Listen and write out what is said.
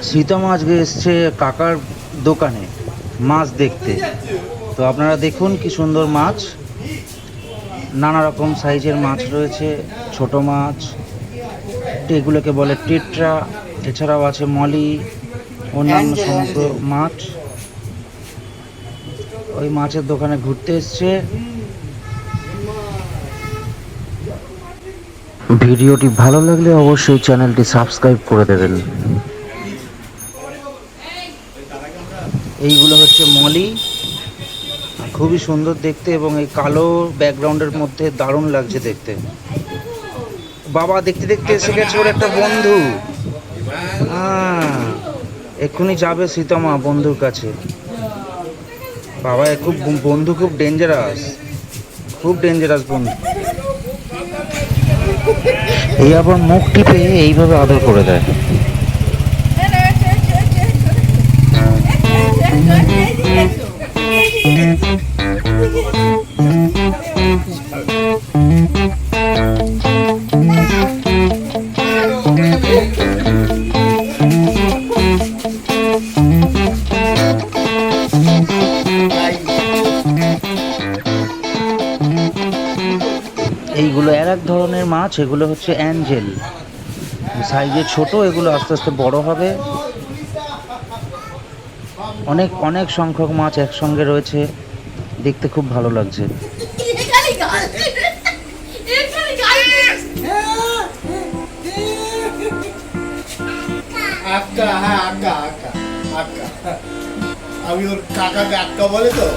সীতামা আজকে এসছে কাকার দোকানে মাছ দেখতে। তো আপনারা দেখুন কি সুন্দর মাছ, নানা রকম সাইজের মাছ রয়েছে, ছোট মাছ, এগুলোকে বলে টেট্রা, এছাড়াও আছে মলি, অন্যান্য সমগ্র মাছ। ওই মাছের দোকানে ঘুরতে এসছে। ভিডিওটি ভালো লাগলে অবশ্যই চ্যানেলটি সাবস্ক্রাইব করে দেবেন। এইগুলো হচ্ছে মলি, খুবই সুন্দর দেখতে এবং এই কালো ব্যাকগ্রাউন্ডের মধ্যে দারুণ লাগছে দেখতে। বাবা দেখতে দেখতে এসে গেছে ওর একটা বন্ধু। এক্ষুনি যাবে সীতামা বন্ধুর কাছে। বাবা খুব বন্ধু, খুব ডেঞ্জারাস, খুব ডেঞ্জারাস বন্ধু। এই আবার মুখ টিপে এইভাবে আদর করে দেয়। এইগুলো আর এক ধরনের মাছ, এগুলো হচ্ছে অ্যাঞ্জেল, সাইজে ছোট, এগুলো আস্তে আস্তে বড় হবে। অনেক অনেক সংখ্যক মাছ একসঙ্গে রয়েছে, দেখতে খুব ভালো লাগছে। আমি ওর কাকাকে আক্কা বলে তো।